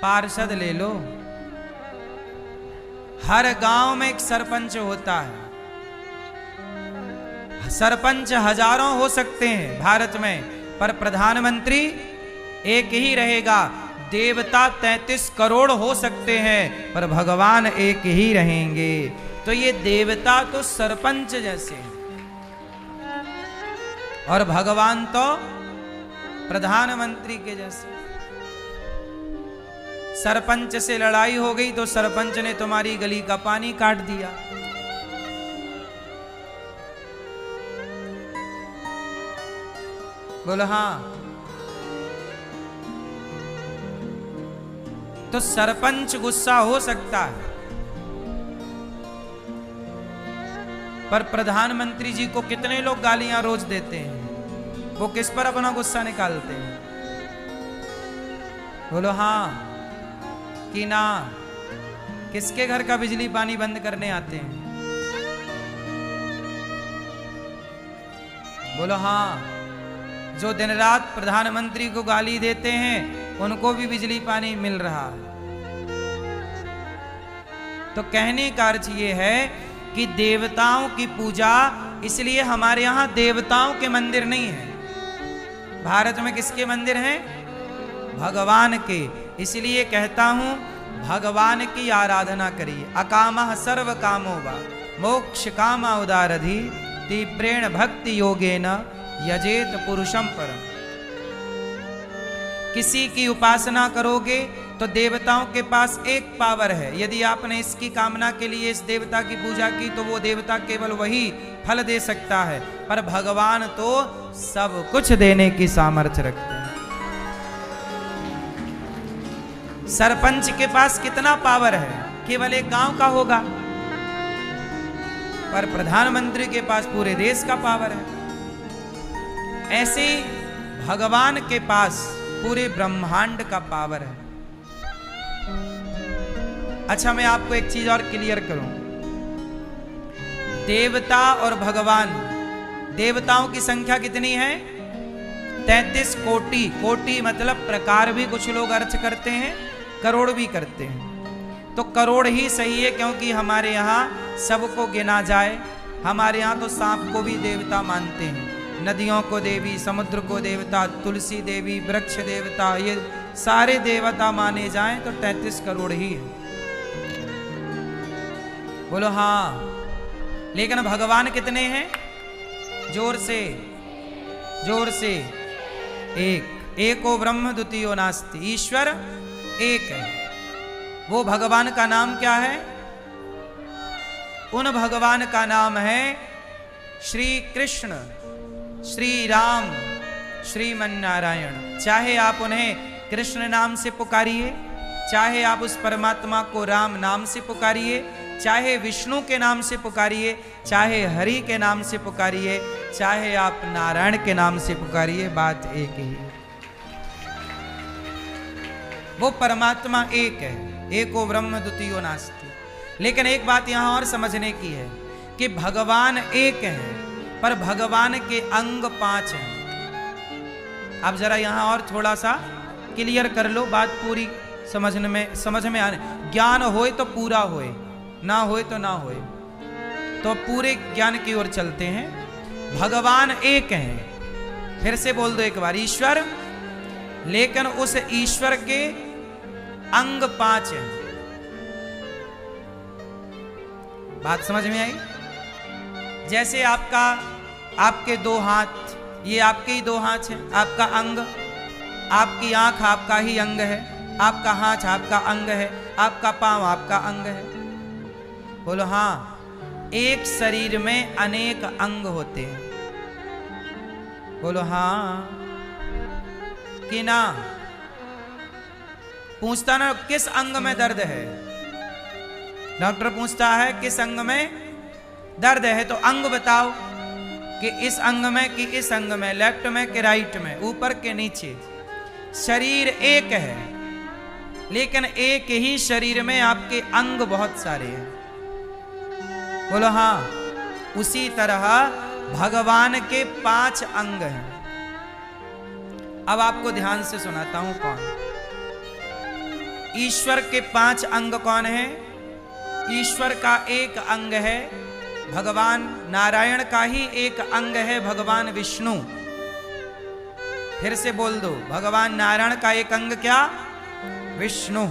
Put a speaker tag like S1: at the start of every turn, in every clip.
S1: पार्षद ले लो, हर गांव में एक सरपंच होता है। सरपंच हजारों हो सकते हैं भारत में, पर प्रधानमंत्री एक ही रहेगा। देवता 33 करोड़ हो सकते हैं, पर भगवान एक ही रहेंगे। तो ये देवता तो सरपंच जैसे हैं और भगवान तो प्रधानमंत्री के जैसे। सरपंच से लड़ाई हो गई तो सरपंच ने तुम्हारी गली का पानी काट दिया। बोलो हाँ। तो सरपंच गुस्सा हो सकता है, पर प्रधानमंत्री जी को कितने लोग गालियां रोज देते हैं, वो किस पर अपना गुस्सा निकालते हैं? बोलो हाँ कि ना। किसके घर का बिजली पानी बंद करने आते हैं? बोलो हाँ। जो दिन रात प्रधानमंत्री को गाली देते हैं उनको भी बिजली पानी मिल रहा है। तो कहने का अर्थ ये है कि देवताओं की पूजा, इसलिए हमारे यहां देवताओं के मंदिर नहीं है। भारत में किसके मंदिर हैं? भगवान के। इसलिए कहता हूं भगवान की आराधना करिए। अकामः सर्व कामो वा मोक्ष कामा उदारधि तीव्रेण भक्ति योगेन यजेत पुरुषम परम। किसी की उपासना करोगे तो देवताओं के पास एक पावर है। यदि आपने इसकी कामना के लिए इस देवता की पूजा की तो वो देवता केवल वही फल दे सकता है, पर भगवान तो सब कुछ देने की सामर्थ्य रखते हैं। सरपंच के पास कितना पावर है? केवल एक गांव का होगा, पर प्रधानमंत्री के पास पूरे देश का पावर है। ऐसे भगवान के पास पूरे ब्रह्मांड का पावर है। अच्छा, मैं आपको एक चीज और क्लियर करूं। देवता और भगवान, देवताओं की संख्या कितनी है? 33 कोटि। कोटि मतलब प्रकार भी कुछ लोग अर्थ करते हैं, करोड़ भी करते हैं। तो करोड़ ही सही है, क्योंकि हमारे यहाँ सबको गिना जाए। हमारे यहाँ तो सांप को भी देवता मानते हैं, नदियों को देवी, समुद्र को देवता, तुलसी देवी, वृक्ष देवता, ये सारे देवता माने जाएं तो 33 करोड़ ही है। बोलो हाँ। लेकिन भगवान कितने हैं? जोर से, जोर से। एक। एको ब्रह्म द्वितीयो नास्ति। ईश्वर एक है। वो भगवान का नाम क्या है? उन भगवान का नाम है श्री कृष्ण, श्री राम, श्रीमन नारायण। चाहे आप उन्हें कृष्ण नाम से पुकारिए, चाहे आप उस परमात्मा को राम नाम से पुकारिए, चाहे विष्णु के नाम से पुकारिए, चाहे हरि के नाम से पुकारिए, चाहे आप नारायण के नाम से पुकारिए, बात एक ही है। वो परमात्मा एक है। एको ब्रह्म द्वितीयो नास्ति। लेकिन एक बात यहां और समझने की है कि भगवान एक है, पर भगवान के अंग 5 हैं। आप जरा यहां और थोड़ा सा क्लियर कर लो, बात पूरी समझ में आने। ज्ञान होए तो पूरा होए, ना होए तो ना होए। तो पूरे ज्ञान की ओर चलते हैं। भगवान एक हैं। फिर से बोल दो एक बार, ईश्वर। लेकिन उस ईश्वर के अंग 5 हैं। बात समझ में आई? जैसे आपके 2 हाथ, ये आपके ही 2 हाथ हैं, आपका अंग। आपकी आंख आपका ही अंग है, आपका हाथ आपका अंग है, आपका पांव आपका अंग है। बोलो हाँ। एक शरीर में अनेक अंग होते हैं। बोलो हाँ कि ना। पूछता ना किस अंग में दर्द है, डॉक्टर पूछता है किस अंग में दर्द है, तो अंग बताओ कि इस अंग में कि इस अंग में, लेफ्ट में कि राइट में, ऊपर के नीचे। शरीर एक है, लेकिन एक ही शरीर में आपके अंग बहुत सारे हैं। बोलो हाँ। उसी तरह भगवान के 5 अंग हैं। अब आपको ध्यान से सुनाता हूं कौन। ईश्वर के 5 अंग कौन है? ईश्वर का एक अंग है भगवान नारायण का ही एक अंग है भगवान विष्णु। फिर से बोल दो, भगवान नारायण का एक अंग क्या? विष्णु।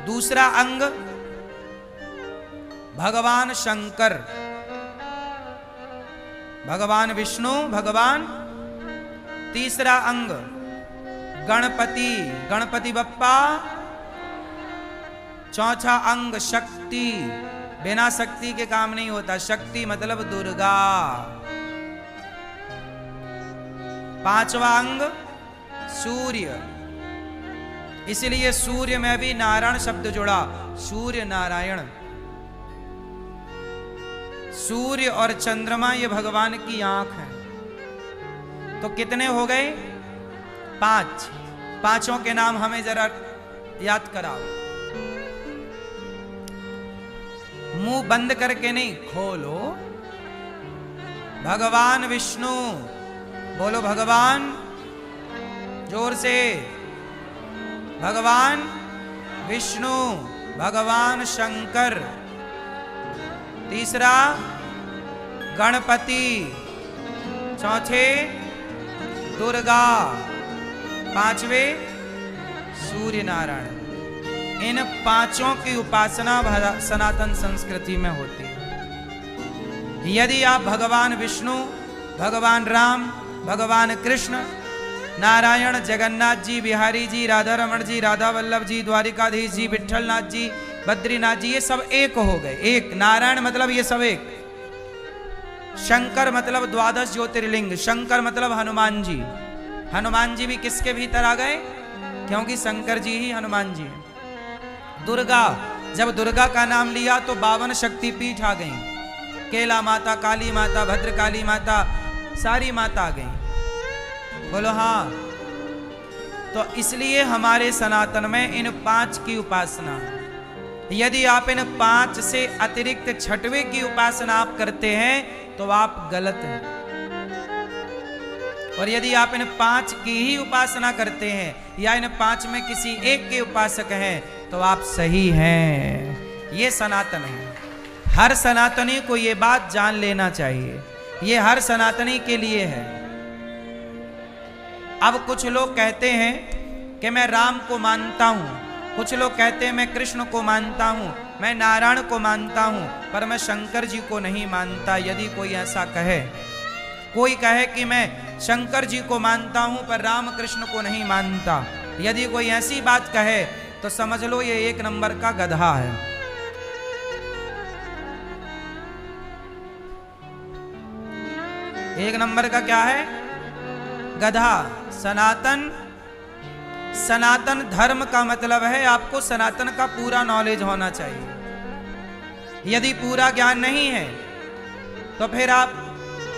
S1: दूसरा अंग भगवान शंकर, भगवान विष्णु, भगवान। तीसरा अंग गणपति, गणपति बप्पा। चौथा अंग शक्ति, बिना शक्ति के काम नहीं होता, शक्ति मतलब दुर्गा। पांचवा अंग सूर्य, इसलिए सूर्य में भी नारायण शब्द जुड़ा, सूर्य नारायण। सूर्य और चंद्रमा ये भगवान की आंख है। तो कितने हो गए? 5। पांचों के नाम हमें जरा याद कराओ। मुंह बंद करके नहीं, खोलो। भगवान विष्णु, बोलो भगवान, जोर से। भगवान विष्णु, भगवान शंकर। तीसरा गणपति। चौथे दुर्गा। पांचवे सूर्य नारायण। इन पांचों की उपासना सनातन संस्कृति में होती है। यदि आप भगवान विष्णु, भगवान राम, भगवान कृष्ण, नारायण, जगन्नाथ जी, बिहारी जी, राधा रमण जी, राधा वल्लभ जी, द्वारिकाधीश जी, विठलनाथ जी, बद्रीनाथ जी, ये सब एक हो गए। एक नारायण मतलब ये सब एक। शंकर मतलब 12 ज्योतिर्लिंग, शंकर मतलब हनुमान जी। हनुमान जी भी किसके भीतर आ गए? क्योंकि शंकर जी ही हनुमान जी हैं। दुर्गा, जब दुर्गा का नाम लिया तो 52 शक्तिपीठ आ गई। केला माता, काली माता, भद्रकाली माता, सारी माता आ गई। बोलो हाँ। तो इसलिए हमारे सनातन में इन 5 की उपासना। यदि आप इन 5 से अतिरिक्त 6वें की उपासना आप करते हैं तो आप गलत हैं। और यदि आप इन 5 की ही उपासना करते हैं या इन 5 में किसी एक के उपासक हैं तो आप सही हैं। ये सनातन है। हर सनातनी को ये बात जान लेना चाहिए। ये हर सनातनी के लिए है। अब कुछ लोग कहते हैं कि मैं राम को मानता हूं, कुछ लोग कहते हैं मैं कृष्ण को मानता हूं, मैं नारायण को मानता हूं, पर मैं शंकर जी को नहीं मानता। यदि कोई ऐसा कहे, कोई कहे कि मैं शंकर जी को मानता हूं पर राम कृष्ण को नहीं मानता, यदि कोई ऐसी बात कहे तो समझ लो ये 1 नंबर का गधा है। एक नंबर का क्या है? गधा। सनातन धर्म का मतलब है आपको सनातन का पूरा नॉलेज होना चाहिए। यदि पूरा ज्ञान नहीं है तो फिर आप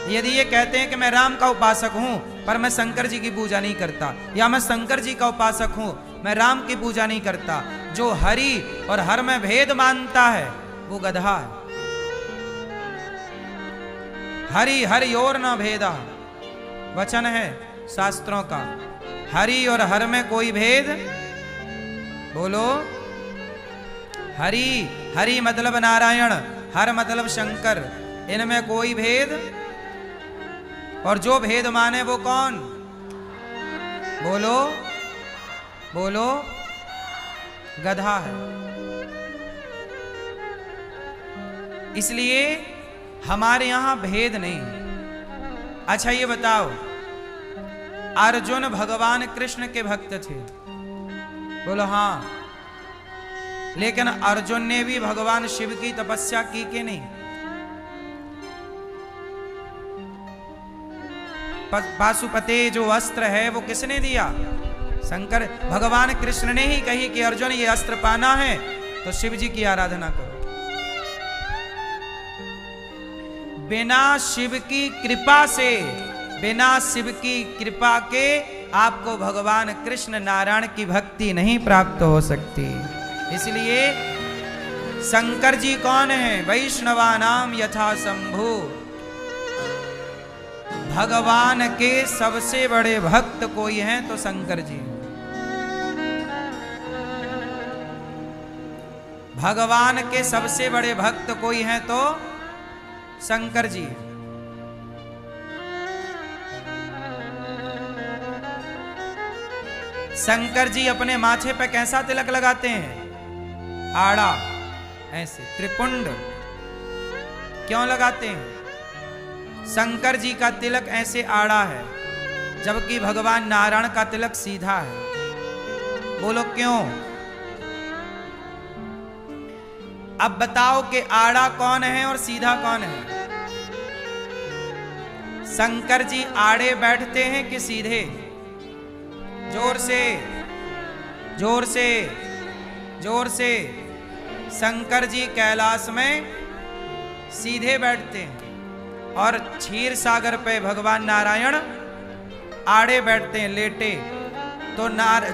S1: यदि ये कहते हैं कि मैं राम का उपासक हूं पर मैं शंकर जी की पूजा नहीं करता, या मैं शंकर जी का उपासक हूं मैं राम की पूजा नहीं करता, जो हरि और हर में भेद मानता है वो गधा है। हरि हरि और न भेदा वचन है शास्त्रों का। हरि और हर में कोई भेद, बोलो हरि। हरि मतलब नारायण, हर मतलब शंकर, इनमें कोई भेद। और जो भेद माने वो कौन? बोलो बोलो, गधा है। इसलिए हमारे यहां भेद नहीं। अच्छा ये बताओ, अर्जुन भगवान कृष्ण के भक्त थे, बोलो हाँ, लेकिन अर्जुन ने भी भगवान शिव की तपस्या की कि नहीं? पाशुपते जो अस्त्र है वो किसने दिया? शंकर। भगवान कृष्ण ने ही कही कि अर्जुन ये अस्त्र पाना है तो शिव जी की आराधना करो। बिना शिव की कृपा से, बिना शिव की कृपा के आपको भगवान कृष्ण नारायण की भक्ति नहीं प्राप्त हो सकती। इसलिए शंकर जी कौन है? वैष्णवानाम यथा शंभु। भगवान के सबसे बड़े भक्त कोई हैं तो शंकर जी। भगवान के सबसे बड़े भक्त कोई हैं तो शंकर जी। शंकर जी अपने माथे पे कैसा तिलक लगाते हैं? आड़ा, ऐसे त्रिपुंड। क्यों लगाते हैं? शंकर जी का तिलक ऐसे आड़ा है, जबकि भगवान नारायण का तिलक सीधा है। बोलो क्यों? अब बताओ कि आड़ा कौन है और सीधा कौन है? शंकर जी आड़े बैठते हैं कि सीधे? जोर से, जोर से, जोर से। शंकर जी कैलाश में सीधे बैठते हैं और क्षीर सागर पे भगवान नारायण आड़े बैठते हैं, लेटे। तो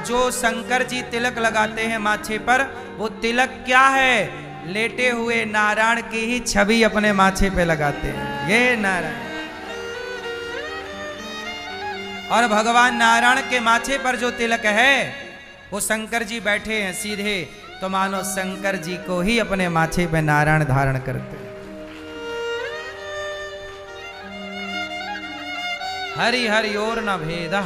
S1: जो शंकर जी तिलक लगाते हैं माथे पर, वो तिलक क्या है? लेटे हुए नारायण की ही छवि अपने माथे पे लगाते हैं। ये नारायण, और भगवान नारायण के माथे पर जो तिलक है वो शंकर जी बैठे हैं सीधे, तो मानो शंकर जी को ही अपने माथे पे नारायण धारण करते हैं। हरि हरि और न भेदा।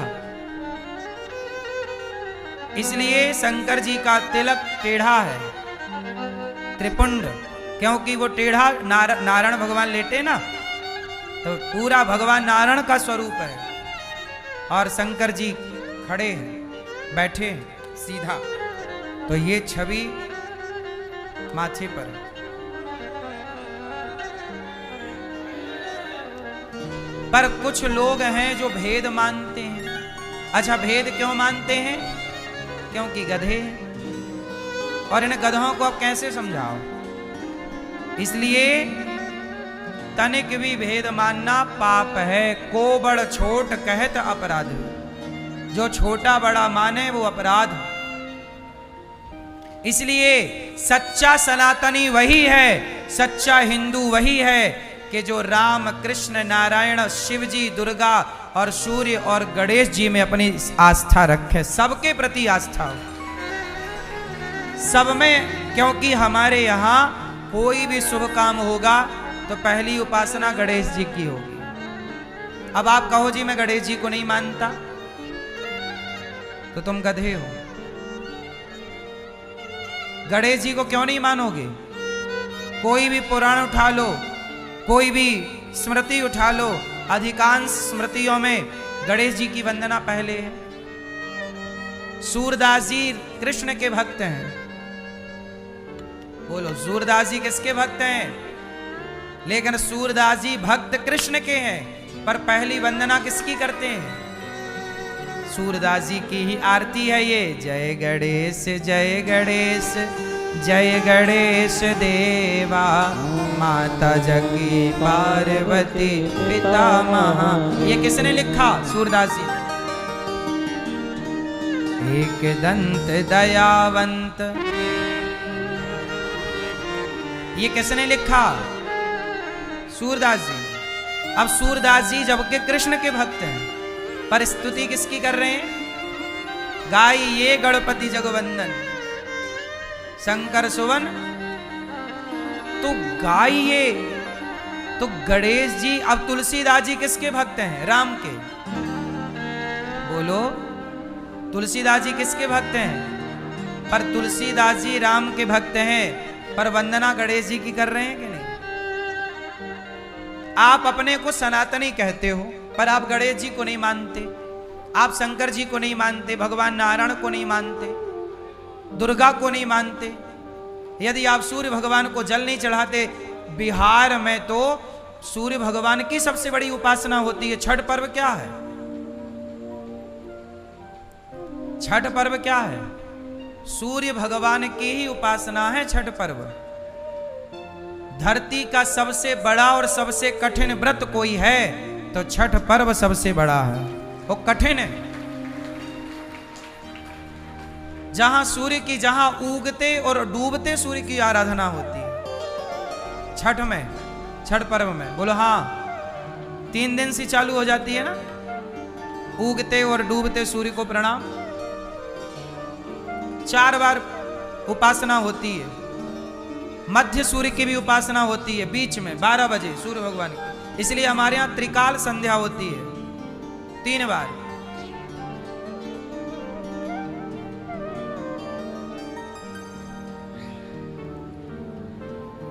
S1: इसलिए शंकर जी का तिलक टेढ़ा है, त्रिपुंड, क्योंकि वो टेढ़ा नारायण भगवान लेटे ना, तो पूरा भगवान नारायण का स्वरूप है, और शंकर जी खड़े हैं, बैठे हैं सीधा। तो ये छवि माथे पर। पर कुछ लोग हैं जो भेद मानते हैं। अच्छा, भेद क्यों मानते हैं? क्योंकि गधे हैं, और इन गधों को आप कैसे समझाओ? इसलिए तनिक भी भेद मानना पाप है। को बड़ छोट कहत अपराध, जो छोटा बड़ा माने वो अपराध। इसलिए सच्चा सनातनी वही है, सच्चा हिंदू वही है कि जो राम कृष्ण नारायण शिव जी दुर्गा और सूर्य और गणेश जी में अपनी आस्था रखे, सबके प्रति आस्था हो सब में। क्योंकि हमारे यहाँ कोई भी शुभ काम होगा तो पहली उपासना गणेश जी की होगी। अब आप कहो जी मैं गणेश जी को नहीं मानता, तो तुम गधे हो। गणेश जी को क्यों नहीं मानोगे? कोई भी पुराण उठा लो, कोई भी स्मृति उठा लो, अधिकांश स्मृतियों में गणेश जी की वंदना पहले है। सूरदास जी कृष्ण के भक्त हैं। बोलो, सूरदास जी किसके भक्त हैं? लेकिन सूरदास जी भक्त कृष्ण के हैं, पर पहली वंदना किसकी करते हैं? सूरदास जी की ही आरती है ये, जय गणेश जय गणेश जय गणेश देवा, माता जगी पार्वती पिता महा। ये किसने लिखा? सूरदास जी। एक दंत दयावंत, ये किसने लिखा? सूरदास जी। अब सूरदास जी जबकि कृष्ण के भक्त हैं, पर स्तुति किसकी कर रहे हैं? गाइए गणपति जगवंदन शंकर सुवन, तो गाइए। तो गणेश जी। अब तुलसीदास जी किसके भक्त हैं? राम के। बोलो, तुलसीदास जी किसके भक्त हैं? पर तुलसीदास जी राम के भक्त हैं, पर वंदना गणेश जी की कर रहे हैं कि नहीं? आप अपने को सनातनी कहते हो, पर आप गणेश जी को नहीं मानते, आप शंकर जी को नहीं मानते, भगवान नारायण को नहीं मानते, दुर्गा को नहीं मानते। यदि आप सूर्य भगवान को जल नहीं चढ़ाते, बिहार में तो सूर्य भगवान की सबसे बड़ी उपासना होती है। छठ पर्व क्या है? छठ पर्व क्या है? सूर्य भगवान की ही उपासना है छठ पर्व। धरती का सबसे बड़ा और सबसे कठिन व्रत कोई है तो छठ पर्व सबसे बड़ा है। वो कठिन है, जहां सूर्य की, जहां उगते और डूबते सूर्य की आराधना होती है छठ में, छठ पर्व में। बोलो हाँ, 3 दिन से चालू हो जाती है ना, उगते और डूबते सूर्य को प्रणाम। 4 बार उपासना होती है। मध्य सूर्य की भी उपासना होती है, बीच में 12 बजे सूर्य भगवान की। इसलिए हमारे यहां त्रिकाल संध्या होती है 3 बार।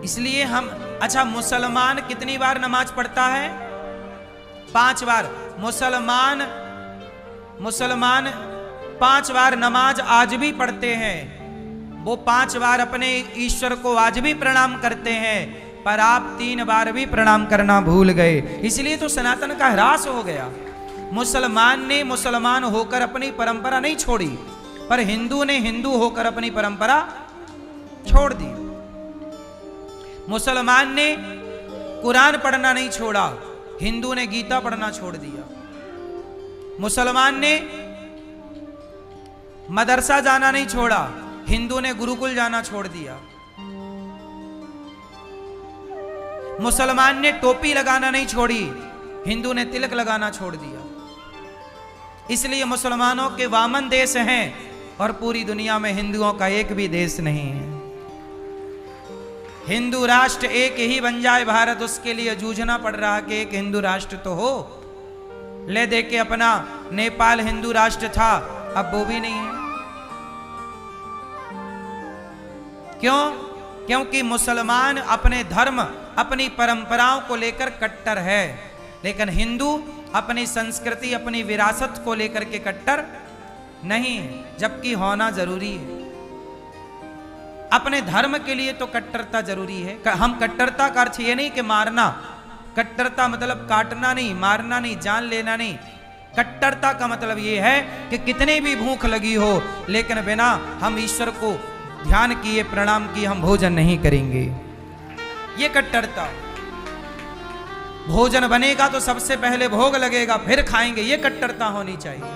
S1: इसलिए हम, अच्छा मुसलमान कितनी बार नमाज पढ़ता है? 5 बार। मुसलमान 5 बार नमाज आज भी पढ़ते हैं। वो 5 बार अपने ईश्वर को आज भी प्रणाम करते हैं, पर आप 3 बार भी प्रणाम करना भूल गए। इसलिए तो सनातन का ह्रास हो गया। मुसलमान ने मुसलमान होकर अपनी परंपरा नहीं छोड़ी, पर हिंदू ने हिंदू होकर अपनी परंपरा छोड़ दी। मुसलमान ने कुरान पढ़ना नहीं छोड़ा, हिंदू ने गीता पढ़ना छोड़ दिया। मुसलमान ने मदरसा जाना नहीं छोड़ा, हिंदू ने गुरुकुल जाना छोड़ दिया। मुसलमान ने टोपी लगाना नहीं छोड़ी, हिंदू ने तिलक लगाना छोड़ दिया। इसलिए मुसलमानों के वामन देश हैं और पूरी दुनिया में हिंदुओं का एक भी देश नहीं है। हिंदू राष्ट्र एक ही बन जाए भारत, उसके लिए जूझना पड़ रहा कि एक हिंदू राष्ट्र तो हो। ले दे के अपना नेपाल हिंदू राष्ट्र था, अब वो भी नहीं है। क्यों? क्योंकि मुसलमान अपने धर्म, अपनी परंपराओं को लेकर कट्टर है, लेकिन हिंदू अपनी संस्कृति, अपनी विरासत को लेकर के कट्टर नहीं है, जबकि होना जरूरी है। अपने धर्म के लिए तो कट्टरता जरूरी है। हम कट्टरता का अर्थ ये नहीं कि मारना, कट्टरता मतलब काटना नहीं, मारना नहीं, जान लेना नहीं। कट्टरता का मतलब ये है कि कितनी भी भूख लगी हो, लेकिन बिना हम ईश्वर को ध्यान किए, प्रणाम किए हम भोजन नहीं करेंगे। ये कट्टरता। भोजन बनेगा तो सबसे पहले भोग लगेगा, फिर खाएंगे, ये कट्टरता होनी चाहिए।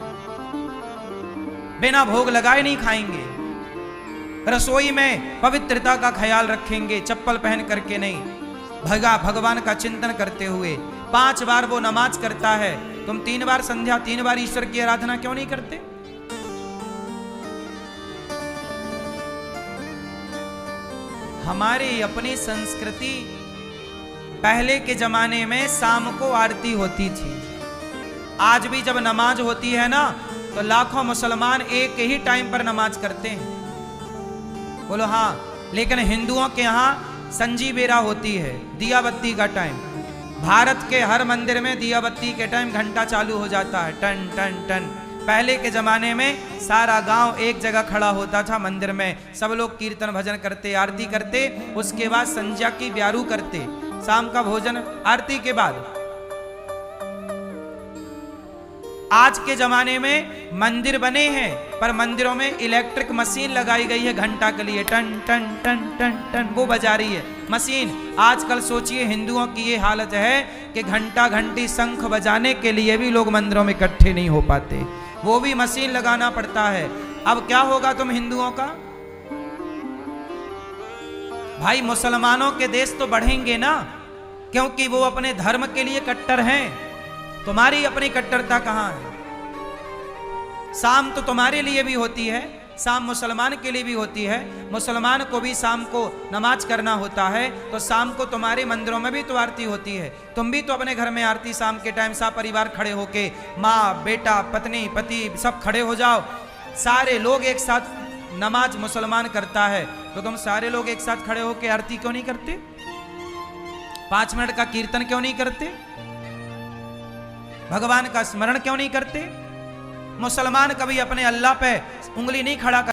S1: बिना भोग लगाए नहीं खाएंगे। रसोई में पवित्रता का ख्याल रखेंगे, चप्पल पहन करके नहीं, भगवान का चिंतन करते हुए। 5 बार वो नमाज करता है, तुम 3 बार संध्या, 3 बार ईश्वर की आराधना क्यों नहीं करते? हमारी अपनी संस्कृति, पहले के जमाने में शाम को आरती होती थी। आज भी जब नमाज होती है ना, तो लाखों मुसलमान एक ही टाइम पर नमाज करते हैं। बोलो हाँ। लेकिन हिंदुओं के यहाँ संजी बेरा होती है, दिया बत्ती का टाइम। भारत के हर मंदिर में दिया बत्ती के टाइम घंटा चालू हो जाता है, टन टन टन। पहले के जमाने में सारा गांव एक जगह खड़ा होता था मंदिर में, सब लोग कीर्तन भजन करते, आरती करते, उसके बाद संध्या की ब्यारू करते, शाम का भोजन आरती के बाद। आज के जमाने में मंदिर बने हैं, पर मंदिरों में इलेक्ट्रिक मशीन लगाई गई है घंटा के लिए, टन टन टन टन टन वो बजा रही है मशीन। आजकल सोचिए हिंदुओं की ये हालत है कि घंटा घंटी शंख बजाने के लिए भी लोग मंदिरों में इकट्ठे नहीं हो पाते, वो भी मशीन लगाना पड़ता है। अब क्या होगा तुम हिंदुओं का? भाई मुसलमानों के देश तो बढ़ेंगे ना, क्योंकि वो अपने धर्म के लिए कट्टर हैं। तुम्हारी अपनी कट्टरता कहां है? शाम तो तुम्हारे लिए भी होती है, शाम मुसलमान के लिए भी होती है। मुसलमान को भी शाम को नमाज करना होता है, तो शाम को तुम्हारे मंदिरों में भी तो आरती होती है। तुम भी तो अपने घर में आरती शाम के टाइम सा परिवार खड़े होके, माँ बेटा पत्नी पति सब खड़े हो जाओ, सारे लोग एक साथ नमाज मुसलमान करता है, तो तुम सारे लोग एक साथ खड़े होके आरती क्यों नहीं करते? 5 मिनट का कीर्तन क्यों नहीं करते? भगवान का स्मरण क्यों नहीं करते? मुसलमान कभी अपने अल्लाह पे उंगली नहीं खड़ा